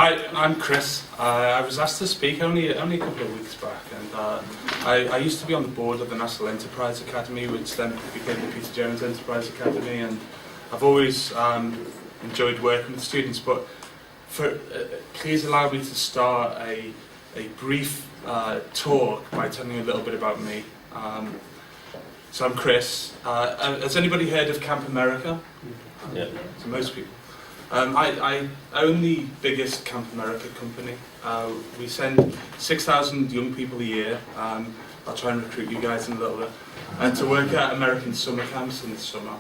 Hi, I'm Chris. I was asked to speak only a couple of weeks back, and I used to be on the board of the National Enterprise Academy, which then became the Peter Jones Enterprise Academy, and I've always enjoyed working with students. But please allow me to start a brief talk by telling you a little bit about me. So I'm Chris. Has anybody heard of Camp America? Yeah. So most people. I own the biggest Camp America company. We send 6,000 young people a year. I'll try and recruit you guys in a little bit to work at American summer camps in the summer.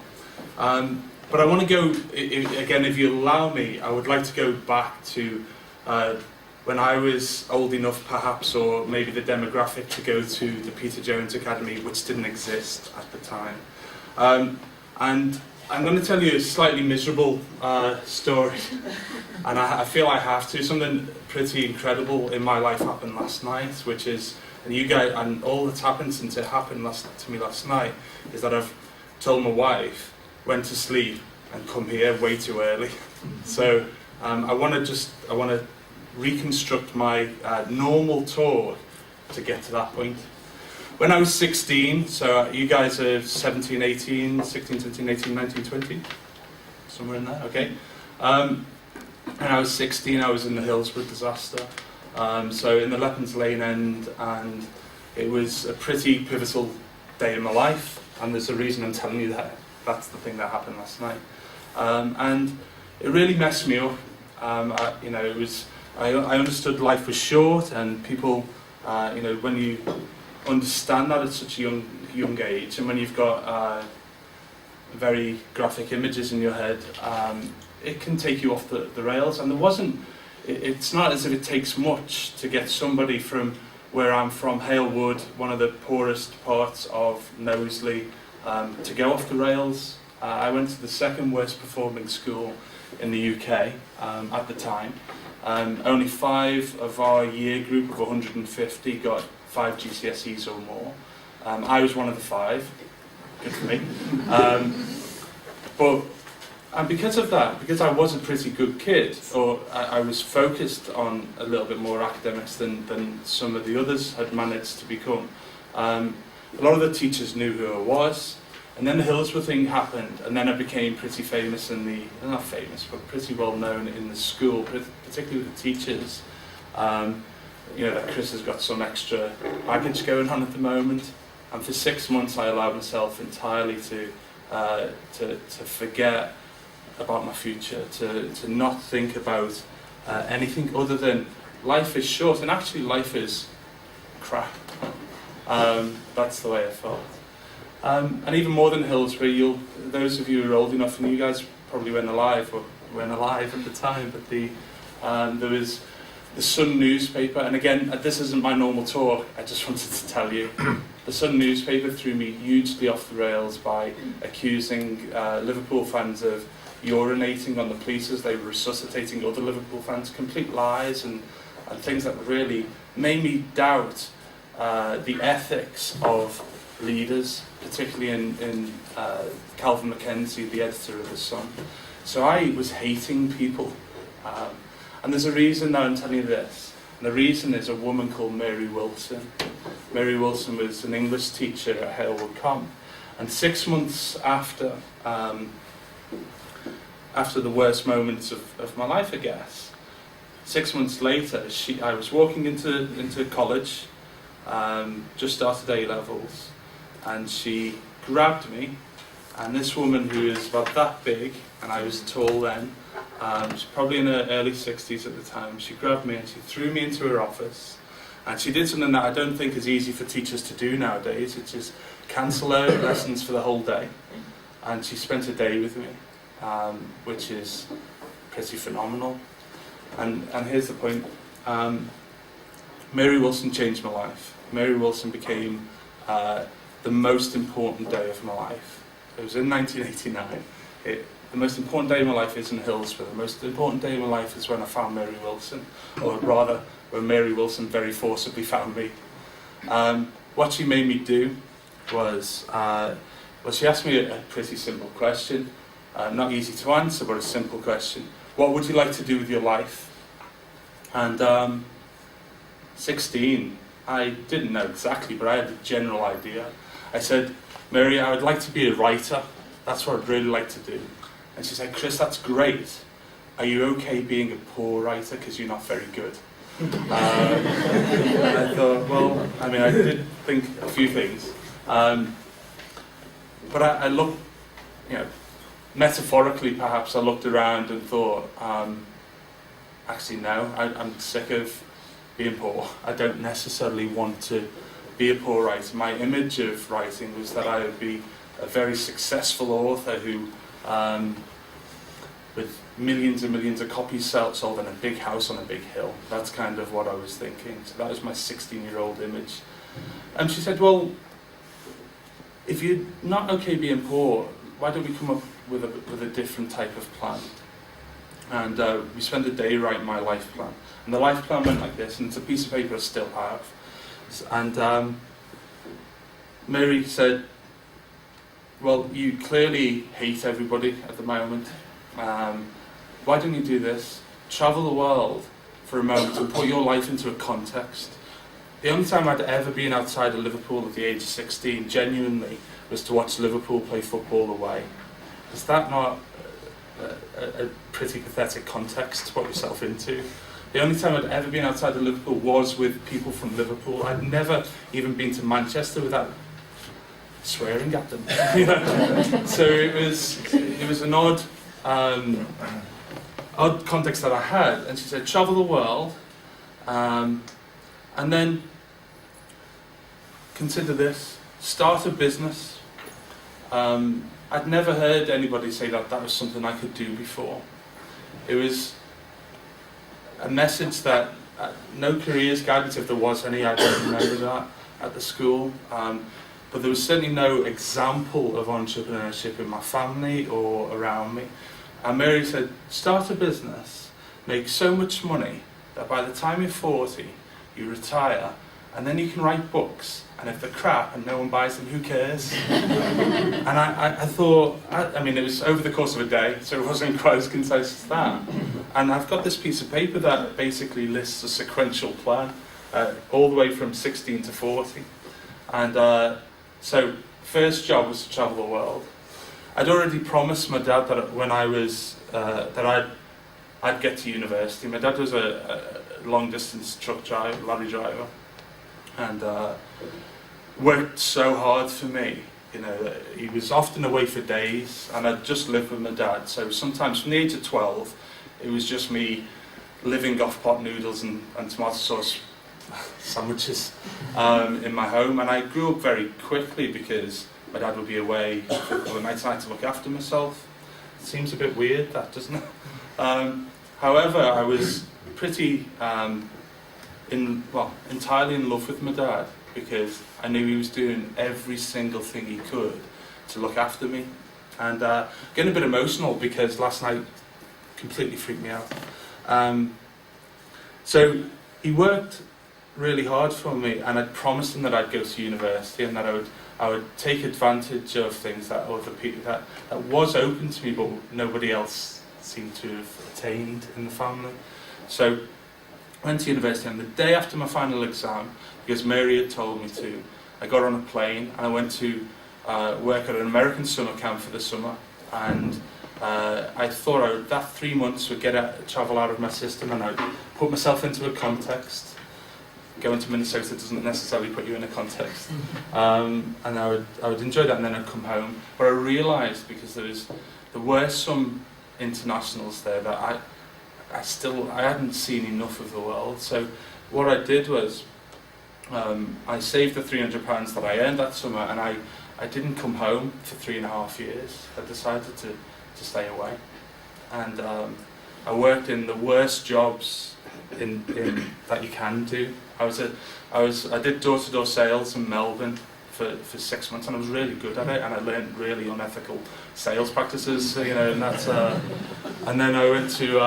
But I want to go, again, if you allow me, I would like to go back to when I was old enough perhaps, or maybe the demographic, to go to the Peter Jones Academy, which didn't exist at the time. And I'm going to tell you a slightly miserable story, and I feel I have to. Something pretty incredible in my life happened last night, which is, and you guys, and all that's happened since it happened to me last night, is that I've told my wife, went to sleep, and come here way too early. So I want to reconstruct my normal talk to get to that point. When I was 16, so you guys are 17, 18, 16, 17, 18, 19, 20? Somewhere in there, okay. When I was 16, I was in the Hillsborough disaster. So in the Leppens Lane end, and it was a pretty pivotal day in my life, and there's a reason I'm telling you that. That's the thing that happened last night. And it really messed me up. I understood life was short, and people, when you understand that at such a young age, and when you've got very graphic images in your head, it can take you off the rails. And it's not as if it takes much to get somebody from where I'm from, Halewood, one of the poorest parts of Knowsley, to go off the rails. I went to the second worst performing school in the UK at the time. Only 5 of our year group of 150 got 5 GCSEs or more. I was one of the 5. Good for me. And because of that, because I was a pretty good kid, or I was focused on a little bit more academics than some of the others had managed to become, a lot of the teachers knew who I was. And then the Hillsborough thing happened, and then I became pretty famous not famous, but pretty well known in the school, particularly with the teachers. That Chris has got some extra baggage going on at the moment, and for 6 months I allowed myself entirely to forget about my future, to not think about anything other than life is short, and actually life is crap. That's the way I felt. And even more than Hillsborough, those of you who are old enough, and you guys probably weren't alive at the time, but there was the Sun newspaper, and again, this isn't my normal talk, I just wanted to tell you, the Sun newspaper threw me hugely off the rails by accusing Liverpool fans of urinating on the police as they were resuscitating other Liverpool fans. Complete lies and things that really made me doubt the ethics of leaders, particularly in Calvin Mackenzie, the editor of The Sun. So I was hating people. And there's a reason that I'm telling you this. And the reason is a woman called Mary Wilson. Mary Wilson was an English teacher at Halewood Comp. And 6 months after the worst moments of my life, I guess, 6 months later, I was walking into college, just started A-levels, and she grabbed me, and this woman who is about that big, and I was tall then, she's probably in her early 60s at the time, she grabbed me and she threw me into her office, and she did something that I don't think is easy for teachers to do nowadays, which is cancel her lessons for the whole day. And she spent a day with me, which is pretty phenomenal. And here's the point, Mary Wilson changed my life. Mary Wilson became the most important day of my life. It was in 1989. The most important day of my life isn't Hillsborough. The most important day of my life is when I found Mary Wilson, or rather, when Mary Wilson very forcibly found me. What she made me do was, she asked me a pretty simple question, not easy to answer, but a simple question. What would you like to do with your life? And 16, I didn't know exactly, but I had a general idea. I said, Mary, I would like to be a writer. That's what I'd really like to do. And she said, Chris, that's great. Are you okay being a poor writer because you're not very good? And I thought, well, I mean, I did think a few things. But I looked, metaphorically perhaps, I looked around and thought, actually no, I'm sick of being poor. I don't necessarily want to be a poor writer. My image of writing was that I would be a very successful author who, with millions and millions of copies sold in a big house on a big hill. That's kind of what I was thinking. So that was my 16-year-old image. And she said, well, if you're not okay being poor, why don't we come up with a different type of plan? And we spent a day writing my life plan. And the life plan went like this, and it's a piece of paper I still have. And Mary said, well, you clearly hate everybody at the moment. Why don't you do this? Travel the world for a moment and put your life into a context. The only time I'd ever been outside of Liverpool at the age of 16, genuinely, was to watch Liverpool play football away. Is that not a pretty pathetic context to put yourself into? The only time I'd ever been outside of Liverpool was with people from Liverpool. I'd never even been to Manchester without swearing at them. So it was an odd context that I had. And she said, travel the world, and then consider this, start a business. I'd never heard anybody say that was something I could do before. It was a message that no careers guidance, if there was any, I don't remember that at the school. But there was certainly no example of entrepreneurship in my family or around me. And Mary said, start a business, make so much money that by the time you're 40, you retire, and then you can write books. And if they're crap and no one buys them, who cares? And I thought, I mean, it was over the course of a day, so it wasn't quite as concise as that. And I've got this piece of paper that basically lists a sequential plan, all the way from 16 to 40. And so, first job was to travel the world. I'd already promised my dad that when I was, that I'd get to university. My dad was a long-distance truck driver, lorry driver, and worked so hard for me. He was often away for days, and I'd just lived with my dad. So sometimes from the age of 12, it was just me living off pot noodles and tomato sauce sandwiches in my home. And I grew up very quickly because my dad would be away for the nights and I had to look after myself. It seems a bit weird, that, doesn't it? However, I was pretty entirely in love with my dad, because I knew he was doing every single thing he could to look after me. And getting a bit emotional because last night completely freaked me out. So he worked really hard for me, and I'd promised him that I'd go to university and that I would take advantage of things that other people that was open to me, but nobody else seemed to have attained in the family. So I went to university, and the day after my final exam, because Mary had told me to, I got on a plane and I went to work at an American summer camp for the summer. And I thought that 3 months would travel out of my system, and I'd put myself into a context. Going to Minnesota doesn't necessarily put you in a context. And I would enjoy that, and then I'd come home. But I realised, because there were some internationals there, that I hadn't seen enough of the world. So what I did was, I saved the £300 that I earned that summer, and I didn't come home for 3.5 years. I decided to stay away. And I worked in the worst jobs in that you can do. I did door-to-door sales in Melbourne for 6 months, and I was really good at it, and I learned really unethical sales practices, and that's and then I went to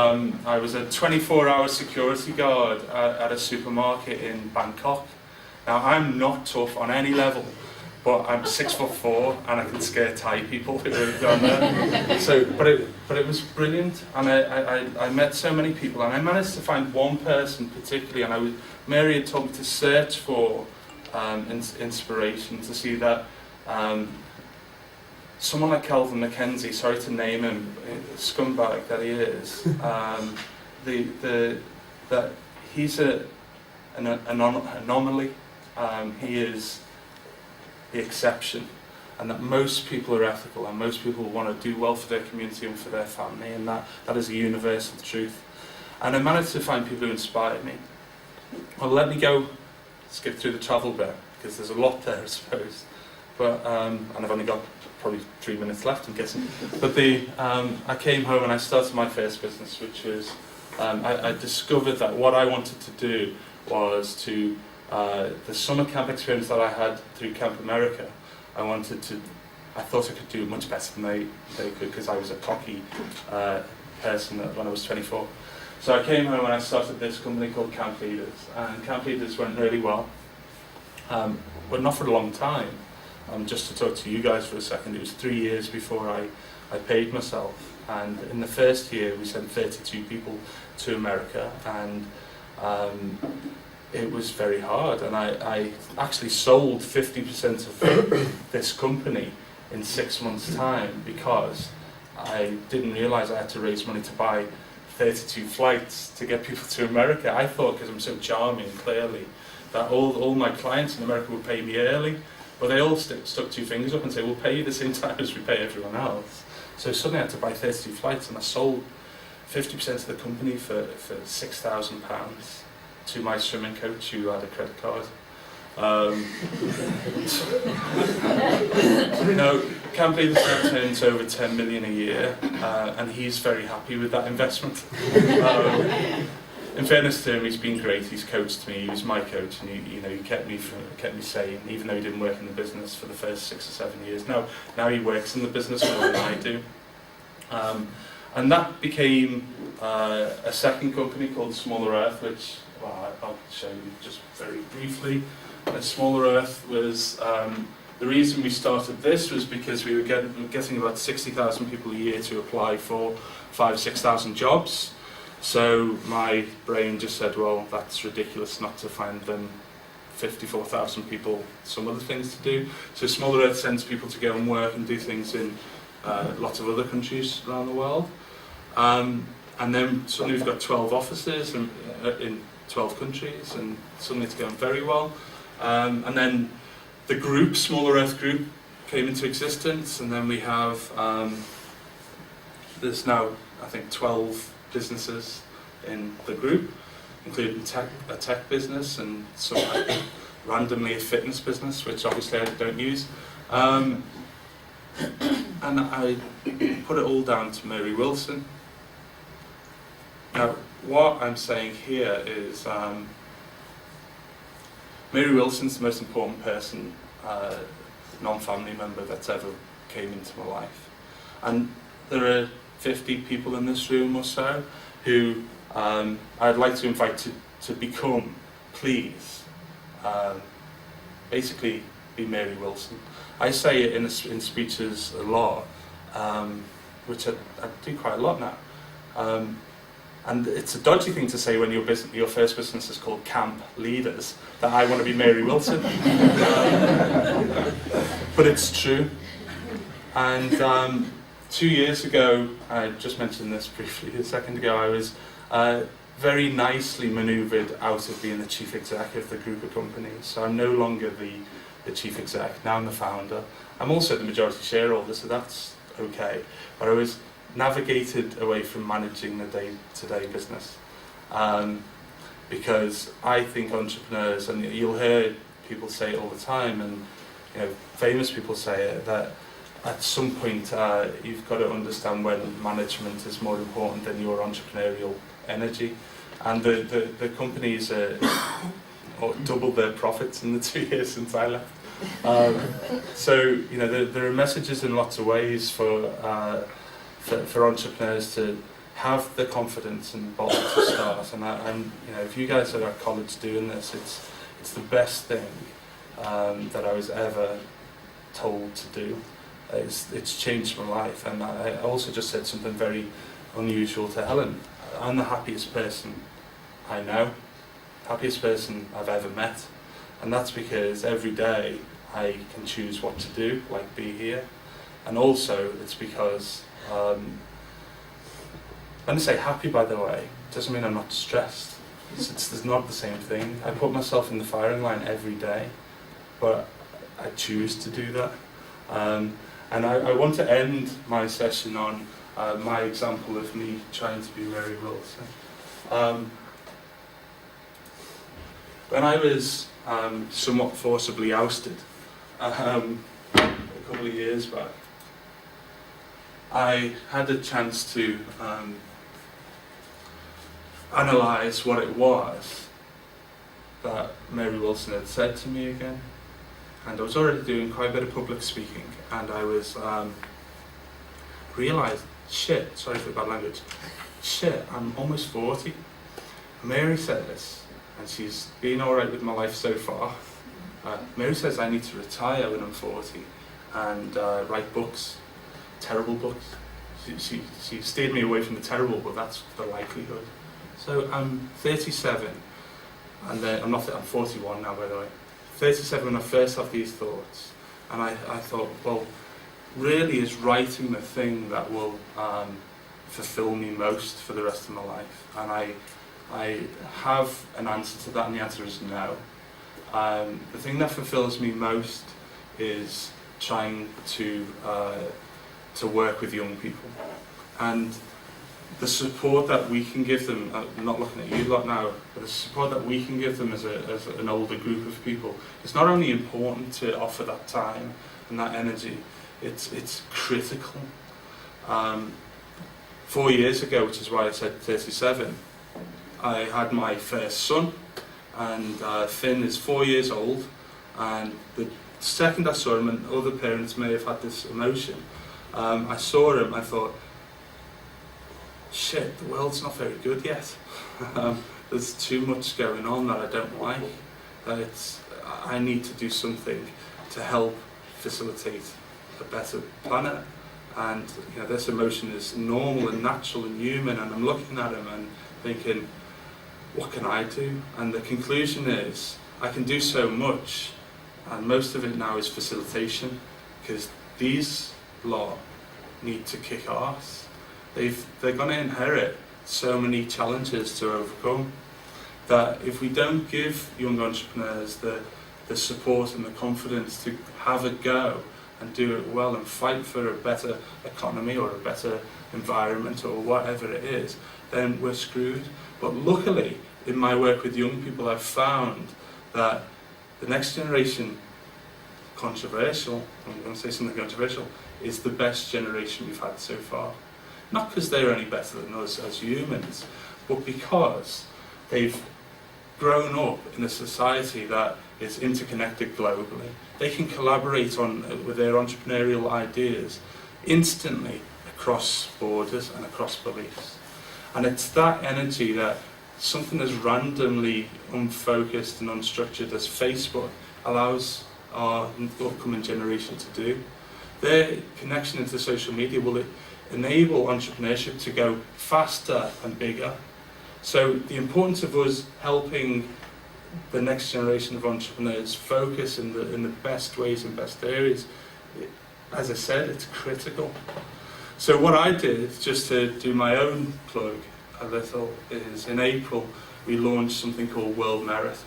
I was a 24-hour security guard at a supermarket in Bangkok. Now, I'm not tough on any level, but I'm 6'4" and I can scare Thai people who are down there. So, but it was brilliant, and I met so many people, and I managed to find one person particularly, and Mary had told me to search for inspiration, to see that someone like Calvin Mackenzie, sorry to name him, scumbag that he is, that he's an anomaly. He is the exception, and that most people are ethical, and most people want to do well for their community and for their family, and that is a universal truth. And I managed to find people who inspired me. Well, let me go skip through the travel bit, because there's a lot there, I suppose. But and I've only got probably 3 minutes left, I'm guessing. But I came home and I started my first business, which was I discovered that what I wanted to do was to the summer camp experience that I had through Camp America. I thought I could do much better than they could, because I was a cocky person when I was 24. So I came home and I started this company called Camp Leaders, and Camp Leaders went really well, but not for a long time. Just to talk to you guys for a second, it was 3 years before I paid myself, and in the first year we sent 32 people to America, and it was very hard, and I actually sold 50% of this company in 6 months' time, because I didn't realise I had to raise money to buy 32 flights to get people to America. I thought, because I'm so charming, clearly, that all my clients in America would pay me early, but they all stuck two fingers up and say, we'll pay you the same time as we pay everyone else. So suddenly I had to buy 32 flights, and I sold 50% of the company for £6,000 to my swimming coach, who had a credit card. Camp Leaders now turns over 10 million a year, and he's very happy with that investment. In fairness to him, he's been great. He's coached me. He was my coach, and he kept me sane, even though he didn't work in the business for the first 6 or 7 years. Now he works in the business more than I do, and that became a second company called Smaller Earth, which I'll show you just very briefly. Smaller Earth was the reason we started this was because we were getting about 60,000 people a year to apply for 5,000-6,000 jobs. So my brain just said, well, that's ridiculous not to find them 54,000 people some other things to do. So Smaller Earth sends people to go and work and do things in lots of other countries around the world. And then suddenly we've got 12 offices in 12 countries, and suddenly it's going very well. And then the group, Smaller Earth Group, came into existence, and then we have, there's now, I think, 12 businesses in the group, including a tech business and some randomly a fitness business, which obviously I don't use. And I put it all down to Mary Wilson. Now, what I'm saying here is Mary Wilson's the most important person, non-family member that's ever came into my life. And there are 50 people in this room or so who I'd like to invite to become, please, basically be Mary Wilson. I say it in speeches a lot, which I do quite a lot now. And it's a dodgy thing to say when your first business is called Camp Leaders, that I want to be Mary Wilson. But it's true. And 2 years ago, I just mentioned this briefly a second ago, I was very nicely manoeuvred out of being the chief exec of the group of companies. So I'm no longer the chief exec, now I'm the founder. I'm also the majority shareholder, so that's okay. But I was navigated away from managing the day-to-day business, because I think entrepreneurs, and you'll hear people say it all the time, and famous people say it, that at some point you've got to understand when management is more important than your entrepreneurial energy. And the companies doubled their profits in the 2 years since I left. So there are messages in lots of ways for entrepreneurs to have the confidence and boldness to start. And if you guys are at college doing this, it's the best thing that I was ever told to do. It's changed my life, and I also just said something very unusual to Helen. I'm the happiest person I know, happiest person I've ever met, and that's because every day I can choose what to do, like be here, and also it's because when I say happy, by the way, it doesn't mean I'm not stressed. It's not the same thing. I put myself in the firing line every day, but I choose to do that. And I want to end my session on my example of me trying to be Mary Wilson. When I was somewhat forcibly ousted a couple of years back, I had a chance to analyse what it was that Mary Wilson had said to me again. And I was already doing quite a bit of public speaking, and I was realised, shit, sorry for the bad language, shit, I'm almost 40. Mary says, and she's been alright with my life so far, Mary says I need to retire when I'm 40 and write books, terrible books. She steered me away from the terrible, but that's the likelihood. So I'm 37, and then I'm 41 now, by the way. 37 when I first have these thoughts, and I thought, well, really is writing the thing that will fulfill me most for the rest of my life? And I have an answer to that, and the answer is no. The thing that fulfills me most is trying to work with young people, and the support that we can give them, I'm not looking at you lot now, but the support that we can give them as an older group of people, it's not only important to offer that time and that energy, it's critical. 4 years ago, which is why I said 37, I had my first son, and Finn is 4 years old, and the second I saw him, and other parents may have had this emotion, I saw him, I thought, shit, the world's not very good yet. There's too much going on that I don't like. I need to do something to help facilitate a better planet. And this emotion is normal and natural and human, and I'm looking at him and thinking, what can I do? And the conclusion is, I can do so much, and most of it now is facilitation, because these lot need to kick arse. They're going to inherit so many challenges to overcome, that if we don't give young entrepreneurs the support and the confidence to have a go and do it well and fight for a better economy or a better environment or whatever it is, then we're screwed. But luckily, in my work with young people, I've found that the next generation, controversial, I'm going to say something controversial, is the best generation we've had so far. Not because they're any better than us as humans, but because they've grown up in a society that is interconnected globally. They can collaborate with their entrepreneurial ideas instantly across borders and across beliefs. And it's that energy that something as randomly unfocused and unstructured as Facebook allows our upcoming generation to do. Their connection into social media will enable entrepreneurship to go faster and bigger. So the importance of us helping the next generation of entrepreneurs focus in the best ways and best areas, as I said, it's critical. So what I did, just to do my own plug a little, is in April we launched something called World Merit.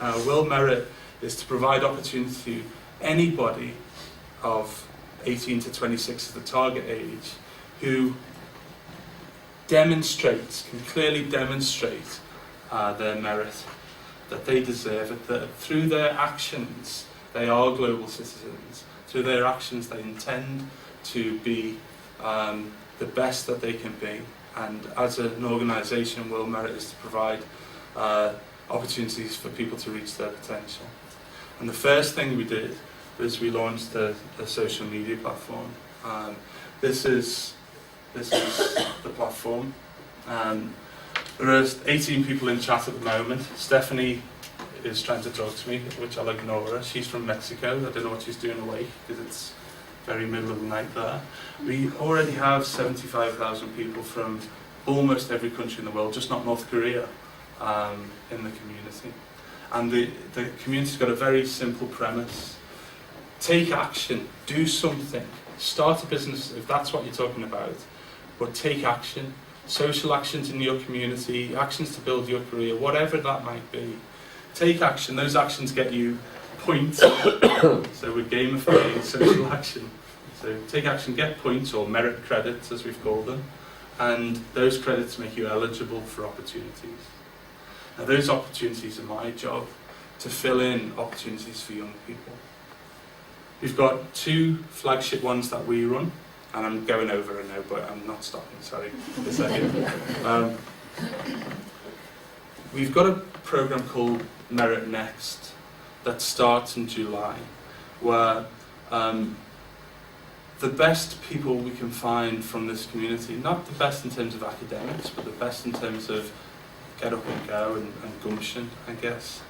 World Merit is to provide opportunity to anybody of 18 to 26 as the target age who can clearly demonstrate their merit, that they deserve it, that through their actions they are global citizens, through their actions they intend to be the best that they can be. And as an organisation, World Merit is to provide opportunities for people to reach their potential. And the first thing we did was we launched a social media platform. This is the platform. There are 18 people in chat at the moment. Stephanie is trying to talk to me, which I'll ignore her. She's from Mexico. I don't know what she's doing awake because it's very middle of the night there. We already have 75,000 people from almost every country in the world, just not North Korea, in the community. And the community's got a very simple premise. Take action, do something, start a business if that's what you're talking about, but take action. Social actions in your community, actions to build your career, whatever that might be. Take action, those actions get you points. So we're gamifying social action. So take action, get points, or merit credits as we've called them, and those credits make you eligible for opportunities. Now those opportunities are my job, to fill in opportunities for young people. We've got 2 flagship ones that we run, and I'm going over it now, but I'm not stopping, sorry, a second. We've got a program called Merit Next that starts in July, where the best people we can find from this community, not the best in terms of academics, but the best in terms of get up and go and gumption, I guess,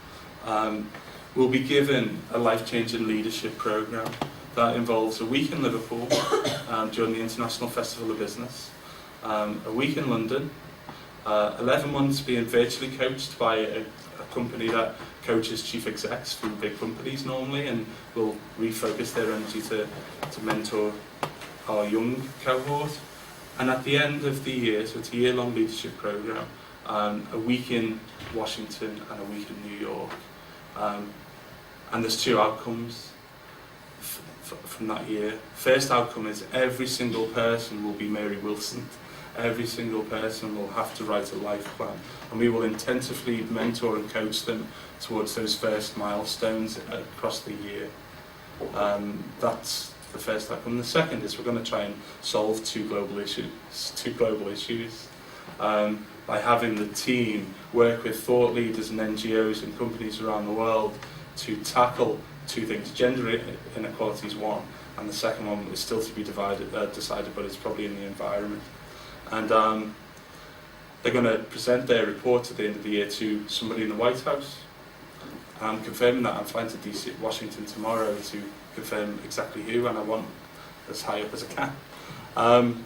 will be given a life-changing leadership program that involves a week in Liverpool during the International Festival of Business, a week in London, 11 months being virtually coached by a company that coaches chief execs from big companies normally, and will refocus their energy to mentor our young cohort. And at the end of the year, so it's a year-long leadership program, a week in Washington and a week in New York. And there's 2 outcomes from that year. First outcome is every single person will be Mary Wilson. Every single person will have to write a life plan, and we will intensively mentor and coach them towards those first milestones across the year. That's the first outcome. The second is we're going to try and solve two global issues by having the team work with thought leaders and NGOs and companies around the world to tackle 2 things. Gender inequality is one, and the second one is still to be decided, but it's probably in the environment. And they're going to present their report at the end of the year to somebody in the White House. I'm confirming that. I'm flying to DC, Washington tomorrow to confirm exactly who, and I want as high up as I can.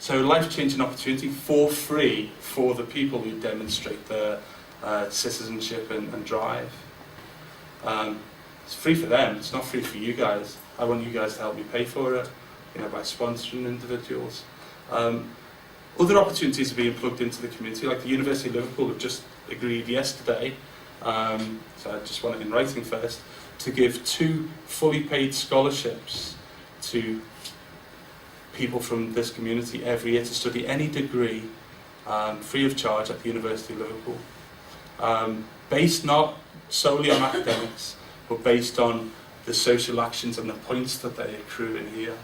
So life-changing opportunity for free for the people who demonstrate their citizenship and drive. It's free for them, it's not free for you guys. I want you guys to help me pay for it, by sponsoring individuals. Other opportunities are being plugged into the community, like the University of Liverpool have just agreed yesterday, so I just want it in writing first, to give 2 fully paid scholarships to people from this community every year to study any degree free of charge at the University of Liverpool. Based not solely on academics, but based on the social actions and the points that they accrue in here.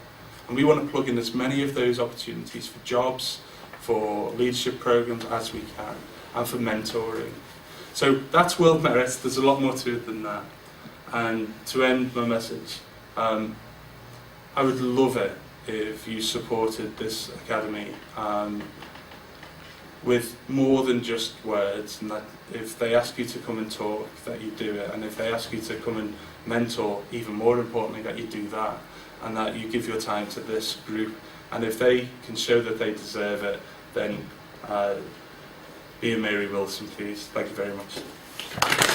And we want to plug in as many of those opportunities for jobs, for leadership programs as we can, and for mentoring. So that's World Merit. There's a lot more to it than that. And to end my message, I would love it if you supported this academy with more than just words, and that if they ask you to come and talk, that you do it, and if they ask you to come and mentor, even more importantly, that you do that, and that you give your time to this group, and if they can show that they deserve it, then be a Mary Wilson, please. Thank you very much.